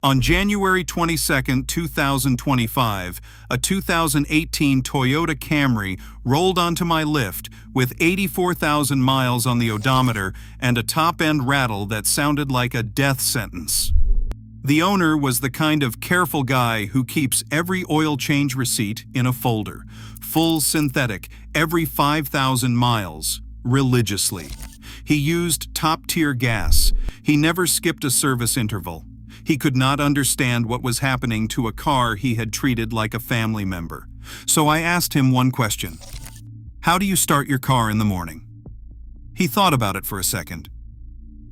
On January 22, 2025, a 2018 Toyota Camry rolled onto my lift with 84,000 miles on the odometer and a top-end rattle that sounded like a death sentence. The owner was the kind of careful guy who keeps every oil change receipt in a folder, full synthetic, every 5,000 miles, religiously. He used top-tier gas. He never skipped a service interval. He could not understand what was happening to a car he had treated like a family member. So I asked him one question. How do you start your car in the morning? He thought about it for a second.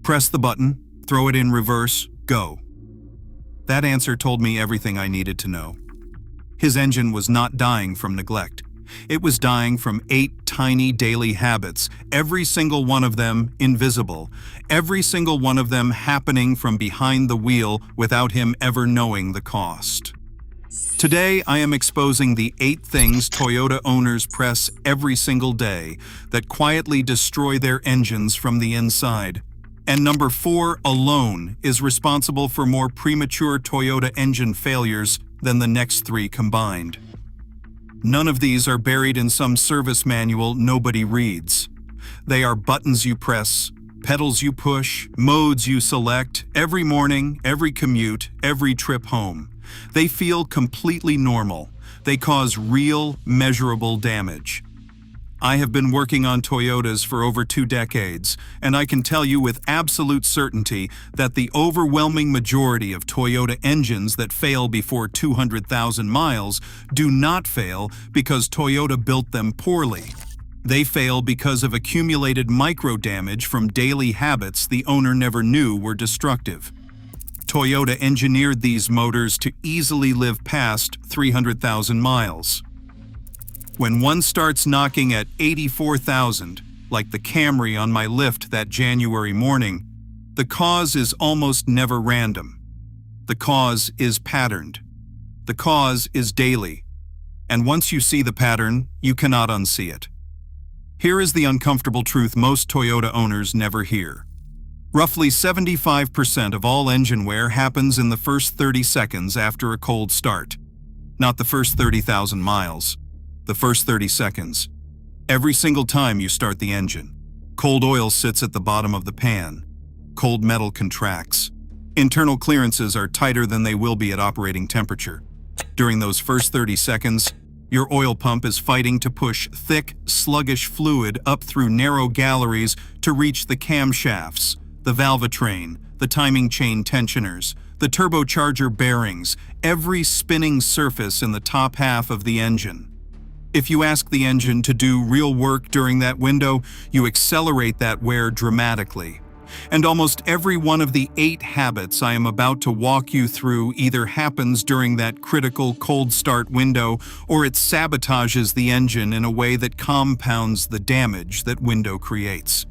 Press the button, throw it in reverse, go. That answer told me everything I needed to know. His engine was not dying from neglect. It was dying from 8 tiny daily habits, every single one of them invisible, every single one of them happening from behind the wheel without him ever knowing the cost. Today, I am exposing the 8 things Toyota owners press every single day that quietly destroy their engines from the inside. And number 4 alone is responsible for more premature Toyota engine failures than the next 3 combined. None of these are buried in some service manual nobody reads. They are buttons you press, pedals you push, modes you select, every morning, every commute, every trip home. They feel completely normal. They cause real, measurable damage. I have been working on Toyotas for over 2 decades, and I can tell you with absolute certainty that the overwhelming majority of Toyota engines that fail before 200,000 miles do not fail because Toyota built them poorly. They fail because of accumulated micro-damage from daily habits the owner never knew were destructive. Toyota engineered these motors to easily live past 300,000 miles. When one starts knocking at 84,000, like the Camry on my lift that January morning, the cause is almost never random. The cause is patterned. The cause is daily. And once you see the pattern, you cannot unsee it. Here is the uncomfortable truth most Toyota owners never hear. Roughly 75% of all engine wear happens in the first 30 seconds after a cold start. Not the first 30,000 miles. The first 30 seconds. Every single time you start the engine. Cold oil sits at the bottom of the pan. Cold metal contracts. Internal clearances are tighter than they will be at operating temperature. During those first 30 seconds, your oil pump is fighting to push thick, sluggish fluid up through narrow galleries to reach the camshafts, the valvetrain, the timing chain tensioners, the turbocharger bearings, every spinning surface in the top half of the engine. If you ask the engine to do real work during that window, you accelerate that wear dramatically. And almost every one of the 8 habits I am about to walk you through either happens during that critical cold start window or it sabotages the engine in a way that compounds the damage that window creates.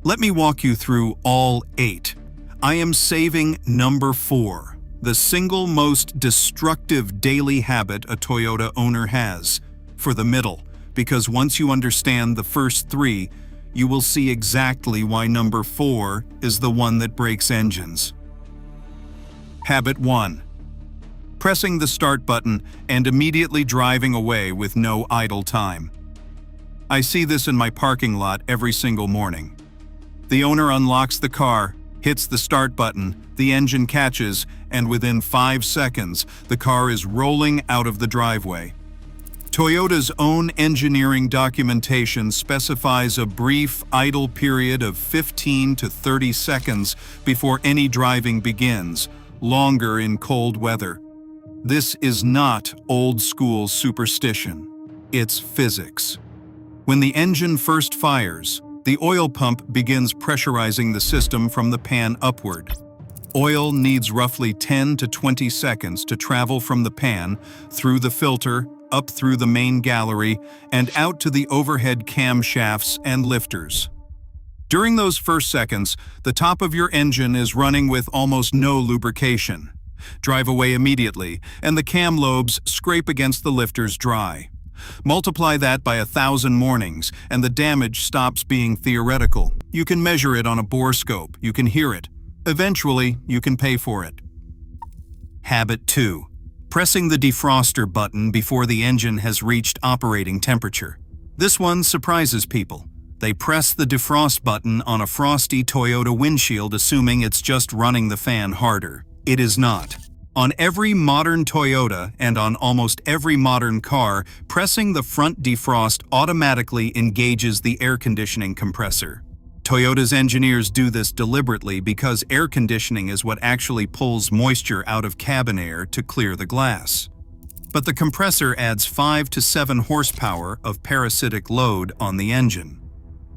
Let me walk you through all 8. I am saving number 4. The single most destructive daily habit a Toyota owner has, for the middle, because once you understand the first 3, you will see exactly why number 4 is the one that breaks engines. Habit 1. Pressing the start button and immediately driving away with no idle time. I see this in my parking lot every single morning. The owner unlocks the car, hits the start button, the engine catches, and within 5 seconds, the car is rolling out of the driveway. Toyota's own engineering documentation specifies a brief idle period of 15 to 30 seconds before any driving begins, longer in cold weather. This is not old-school superstition. It's physics. When the engine first fires, the oil pump begins pressurizing the system from the pan upward. Oil needs roughly 10 to 20 seconds to travel from the pan, through the filter, up through the main gallery, and out to the overhead camshafts and lifters. During those first seconds, the top of your engine is running with almost no lubrication. Drive away immediately, and the cam lobes scrape against the lifters dry. Multiply that by 1,000 mornings, and the damage stops being theoretical. You can measure it on a borescope, you can hear it. Eventually, you can pay for it. Habit 2. Pressing the defroster button before the engine has reached operating temperature. This one surprises people. They press the defrost button on a frosty Toyota windshield assuming it's just running the fan harder. It is not. On every modern Toyota and on almost every modern car, pressing the front defrost automatically engages the air conditioning compressor. Toyota's engineers do this deliberately because air conditioning is what actually pulls moisture out of cabin air to clear the glass. But the compressor adds 5 to 7 horsepower of parasitic load on the engine.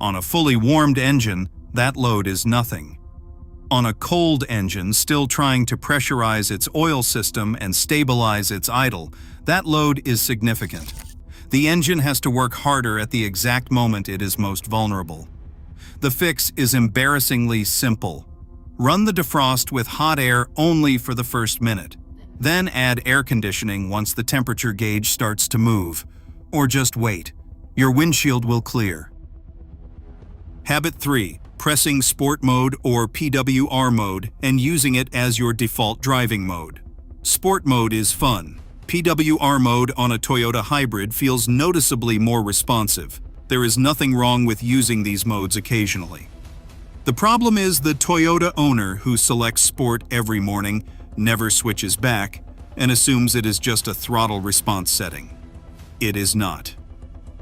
On a fully warmed engine, that load is nothing. On a cold engine still trying to pressurize its oil system and stabilize its idle, that load is significant. The engine has to work harder at the exact moment it is most vulnerable. The fix is embarrassingly simple. Run the defrost with hot air only for the first minute. Then add air conditioning once the temperature gauge starts to move. Or just wait. Your windshield will clear. Habit 3. Pressing Sport Mode or PWR mode and using it as your default driving mode. Sport Mode is fun. PWR mode on a Toyota hybrid feels noticeably more responsive. There is nothing wrong with using these modes occasionally. The problem is the Toyota owner who selects Sport every morning, never switches back, and assumes it is just a throttle response setting. It is not.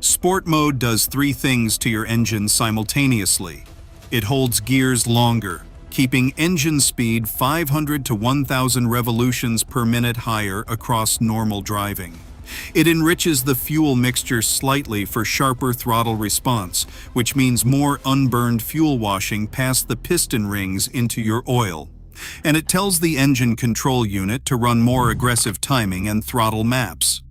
Sport Mode does 3 things to your engine simultaneously. It holds gears longer, keeping engine speed 500 to 1,000 revolutions per minute higher across normal driving. It enriches the fuel mixture slightly for sharper throttle response, which means more unburned fuel washing past the piston rings into your oil. And it tells the engine control unit to run more aggressive timing and throttle maps.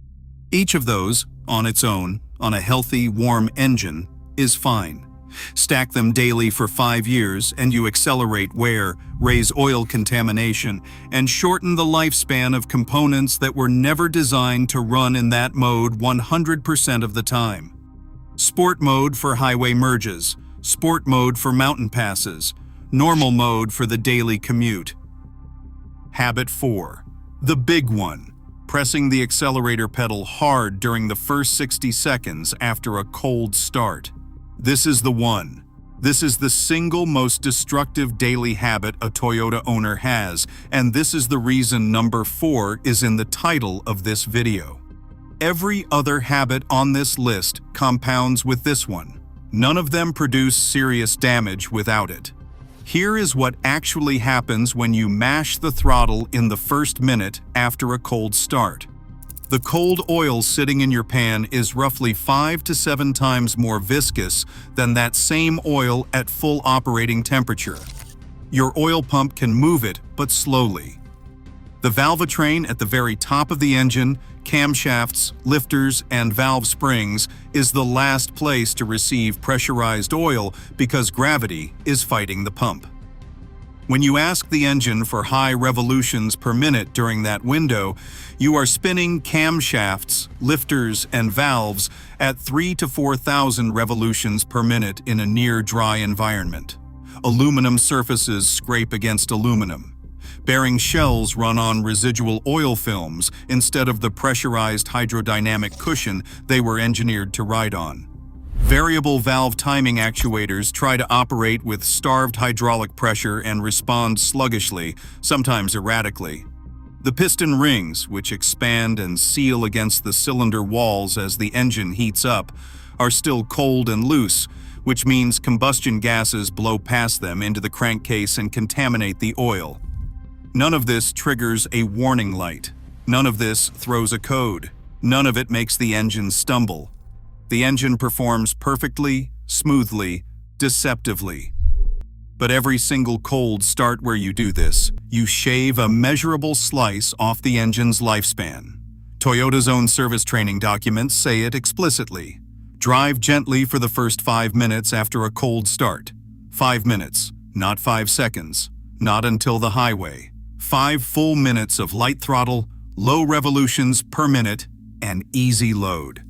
Each of those, on its own, on a healthy, warm engine, is fine. Stack them daily for 5 years and you accelerate wear, raise oil contamination, and shorten the lifespan of components that were never designed to run in that mode 100% of the time. Sport Mode for highway merges, Sport Mode for mountain passes, Normal Mode for the daily commute. Habit 4. The big one. Pressing the accelerator pedal hard during the first 60 seconds after a cold start. This is the one. This is the single most destructive daily habit a Toyota owner has, and this is the reason number 4 is in the title of this video. Every other habit on this list compounds with this one. None of them produce serious damage without it. Here is what actually happens when you mash the throttle in the first minute after a cold start. The cold oil sitting in your pan is roughly 5 to 7 times more viscous than that same oil at full operating temperature. Your oil pump can move it, but slowly. The valvetrain at the very top of the engine, camshafts, lifters, and valve springs is the last place to receive pressurized oil because gravity is fighting the pump. When you ask the engine for high revolutions per minute during that window, you are spinning camshafts, lifters, and valves at 3,000 to 4,000 revolutions per minute in a near-dry environment. Aluminum surfaces scrape against aluminum. Bearing shells run on residual oil films instead of the pressurized hydrodynamic cushion they were engineered to ride on. Variable valve timing actuators try to operate with starved hydraulic pressure and respond sluggishly, sometimes erratically. The piston rings, which expand and seal against the cylinder walls as the engine heats up, are still cold and loose, which means combustion gases blow past them into the crankcase and contaminate the oil. None of this triggers a warning light. None of this throws a code. None of it makes the engine stumble. The engine performs perfectly, smoothly, deceptively. But every single cold start where you do this, you shave a measurable slice off the engine's lifespan. Toyota's own service training documents say it explicitly. Drive gently for the first 5 minutes after a cold start. 5 minutes, not 5 seconds, not until the highway. 5 full minutes of light throttle, low revolutions per minute, and easy load.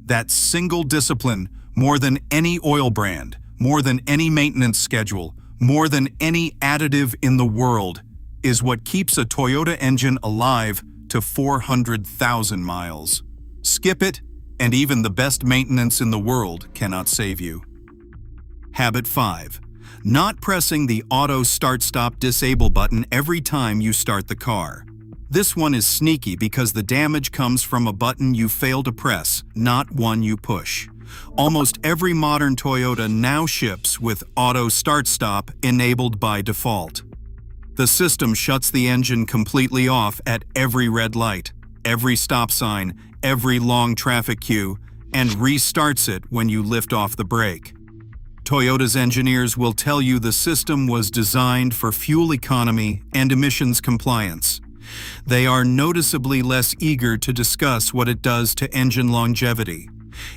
That single discipline, more than any oil brand, more than any maintenance schedule, more than any additive in the world, is what keeps a Toyota engine alive to 400,000 miles. Skip it, and even the best maintenance in the world cannot save you. Habit 5. Not pressing the auto start-stop disable button every time you start the car. This one is sneaky because the damage comes from a button you fail to press, not one you push. Almost every modern Toyota now ships with auto start-stop enabled by default. The system shuts the engine completely off at every red light, every stop sign, every long traffic queue, and restarts it when you lift off the brake. Toyota's engineers will tell you the system was designed for fuel economy and emissions compliance. They are noticeably less eager to discuss what it does to engine longevity.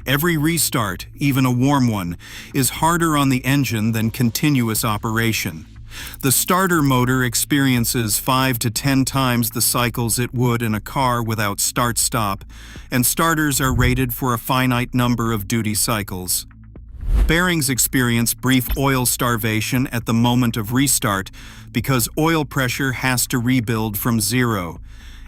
Every restart, even a warm one, is harder on the engine than continuous operation. The starter motor experiences 5 to 10 times the cycles it would in a car without start-stop, and starters are rated for a finite number of duty cycles. Bearings experience brief oil starvation at the moment of restart because oil pressure has to rebuild from zero.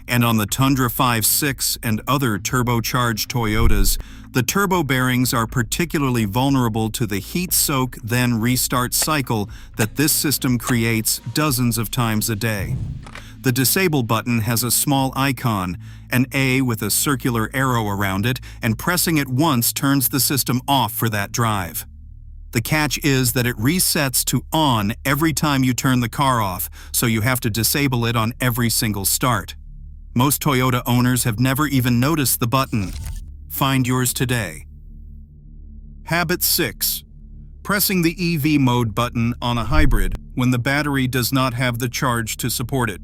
And on the Tundra 5.6 and other turbocharged Toyotas, the turbo bearings are particularly vulnerable to the heat soak then restart cycle that this system creates dozens of times a day. The disable button has a small icon, an A with a circular arrow around it, and pressing it once turns the system off for that drive. The catch is that it resets to on every time you turn the car off, so you have to disable it on every single start. Most Toyota owners have never even noticed the button. Find yours today. Habit 6. Pressing the EV mode button on a hybrid when the battery does not have the charge to support it.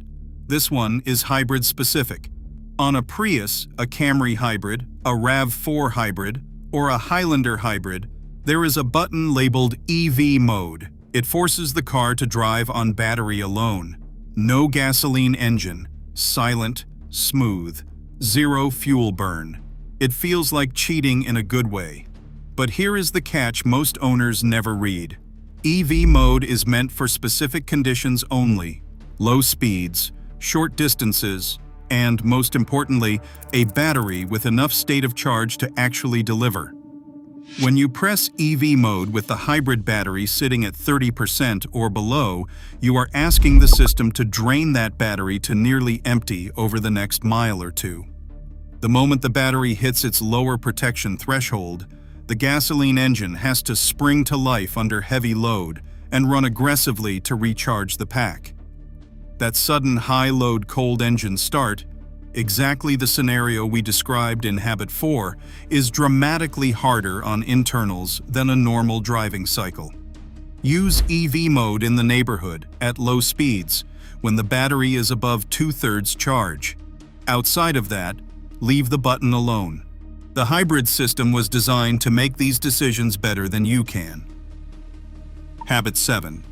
This one is hybrid specific. On a Prius, a Camry hybrid, a RAV4 hybrid, or a Highlander hybrid, there is a button labeled EV mode. It forces the car to drive on battery alone. No gasoline engine, silent, smooth, zero fuel burn. It feels like cheating in a good way. But here is the catch most owners never read. EV mode is meant for specific conditions only: low speeds, short distances, and, most importantly, a battery with enough state of charge to actually deliver. When you press EV mode with the hybrid battery sitting at 30% or below, you are asking the system to drain that battery to nearly empty over the next mile or two. The moment the battery hits its lower protection threshold, the gasoline engine has to spring to life under heavy load and run aggressively to recharge the pack. That sudden high-load cold engine start, exactly the scenario we described in Habit 4, is dramatically harder on internals than a normal driving cycle. Use EV mode in the neighborhood at low speeds when the battery is above 2/3 charge. Outside of that, leave the button alone. The hybrid system was designed to make these decisions better than you can. Habit 7.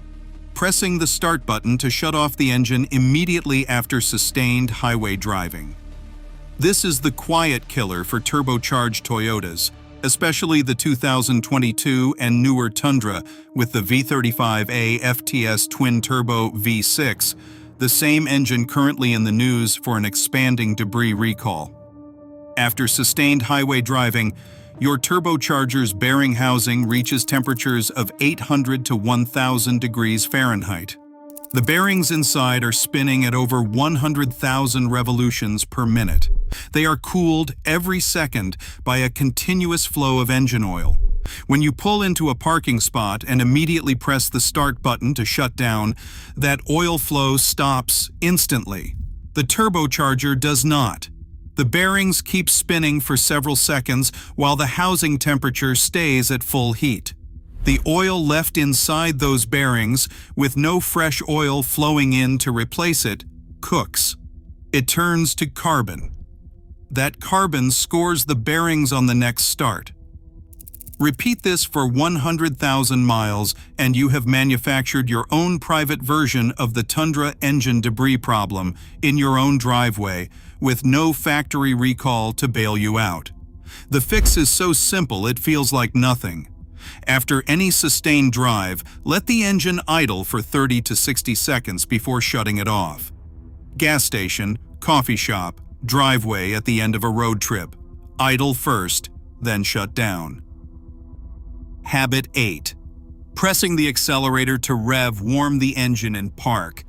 Pressing the start button to shut off the engine immediately after sustained highway driving. This is the quiet killer for turbocharged Toyotas, especially the 2022 and newer Tundra with the V35A FTS twin-turbo V6, the same engine currently in the news for an expanding debris recall. After sustained highway driving, your turbocharger's bearing housing reaches temperatures of 800 to 1000 degrees Fahrenheit. The bearings inside are spinning at over 100,000 revolutions per minute. They are cooled every second by a continuous flow of engine oil. When you pull into a parking spot and immediately press the start button to shut down, that oil flow stops instantly. The turbocharger does not. The bearings keep spinning for several seconds while the housing temperature stays at full heat. The oil left inside those bearings, with no fresh oil flowing in to replace it, cooks. It turns to carbon. That carbon scores the bearings on the next start. Repeat this for 100,000 miles and you have manufactured your own private version of the Tundra engine debris problem in your own driveway, with no factory recall to bail you out. The fix is so simple it feels like nothing. After any sustained drive, let the engine idle for 30 to 60 seconds before shutting it off. Gas station, coffee shop, driveway at the end of a road trip. Idle first, then shut down. Habit 8. Pressing the accelerator to warm the engine in park.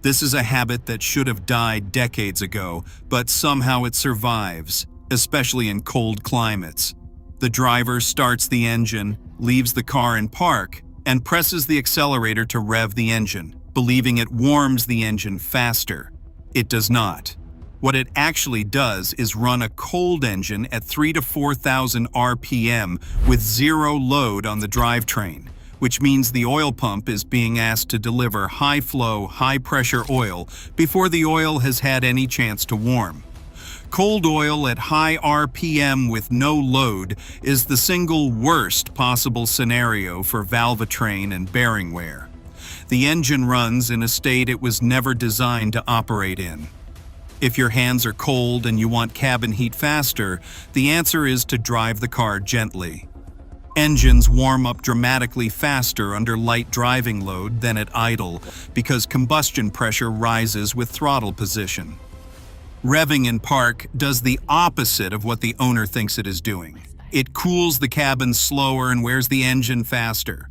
This is a habit that should have died decades ago, but somehow it survives, especially in cold climates. The driver starts the engine, leaves the car in park, and presses the accelerator to rev the engine, believing it warms the engine faster. It does not. What it actually does is run a cold engine at 3,000 to 4,000 RPM with zero load on the drivetrain, which means the oil pump is being asked to deliver high-flow, high-pressure oil before the oil has had any chance to warm. Cold oil at high RPM with no load is the single worst possible scenario for valvetrain and bearing wear. The engine runs in a state it was never designed to operate in. If your hands are cold and you want cabin heat faster, the answer is to drive the car gently. Engines warm up dramatically faster under light driving load than at idle because combustion pressure rises with throttle position. Revving in park does the opposite of what the owner thinks it is doing. It cools the cabin slower and wears the engine faster.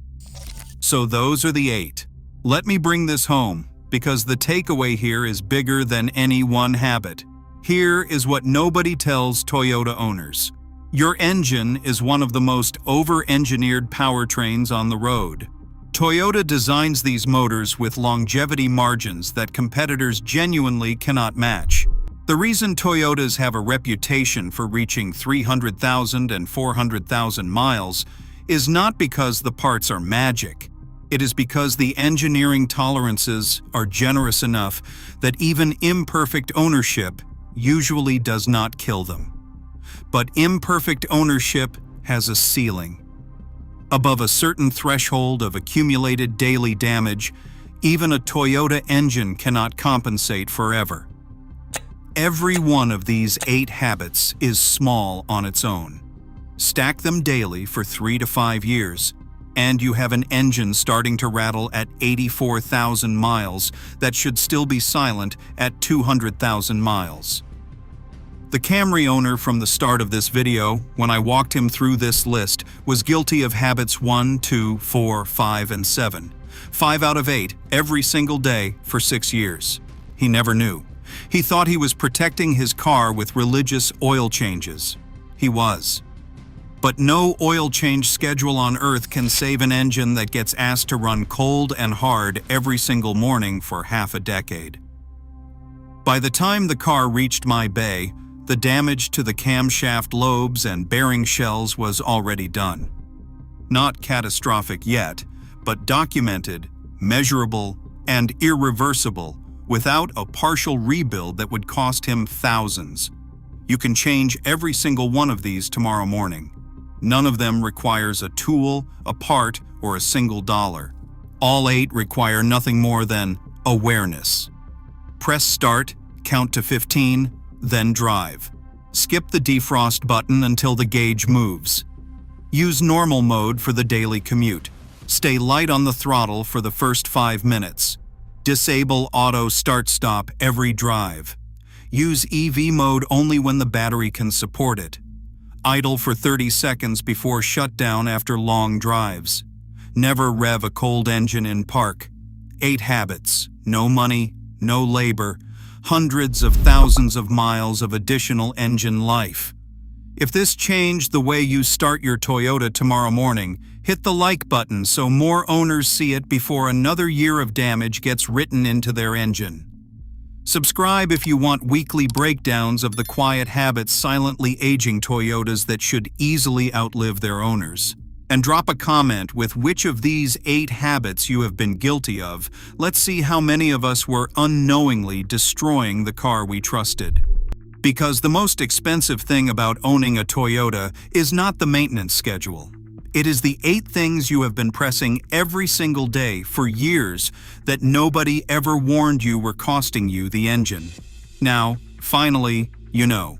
So those are the 8. Let me bring this home, because the takeaway here is bigger than any one habit. Here is what nobody tells Toyota owners. Your engine is one of the most over-engineered powertrains on the road. Toyota designs these motors with longevity margins that competitors genuinely cannot match. The reason Toyotas have a reputation for reaching 300,000 and 400,000 miles is not because the parts are magic. It is because the engineering tolerances are generous enough that even imperfect ownership usually does not kill them. But imperfect ownership has a ceiling. Above a certain threshold of accumulated daily damage, even a Toyota engine cannot compensate forever. Every one of these 8 habits is small on its own. Stack them daily for 3 to 5 years, and you have an engine starting to rattle at 84,000 miles that should still be silent at 200,000 miles. The Camry owner from the start of this video, when I walked him through this list, was guilty of habits 1, 2, 4, 5, and 7. 5 out of 8, every single day for 6 years. He never knew. He thought he was protecting his car with religious oil changes. He was. But no oil change schedule on Earth can save an engine that gets asked to run cold and hard every single morning for half a decade. By the time the car reached my bay, the damage to the camshaft lobes and bearing shells was already done. Not catastrophic yet, but documented, measurable, and irreversible, without a partial rebuild that would cost him thousands. You can change every single one of these tomorrow morning. None of them requires a tool, a part, or a single dollar. All 8 require nothing more than awareness. Press start, count to 15, then drive. Skip the defrost button until the gauge moves. Use normal mode for the daily commute. Stay light on the throttle for the first 5 minutes. Disable auto start-stop every drive. Use EV mode only when the battery can support it. Idle for 30 seconds before shutdown after long drives. Never rev a cold engine in park. 8 habits, no money, no labor, hundreds of thousands of miles of additional engine life. If this changed the way you start your Toyota tomorrow morning, hit the like button so more owners see it before another year of damage gets written into their engine. Subscribe if you want weekly breakdowns of the quiet habits silently aging Toyotas that should easily outlive their owners. And drop a comment with which of these 8 habits you have been guilty of. Let's see how many of us were unknowingly destroying the car we trusted. Because the most expensive thing about owning a Toyota is not the maintenance schedule. It is the 8 things you have been pressing every single day for years that nobody ever warned you were costing you the engine. Now, finally, you know.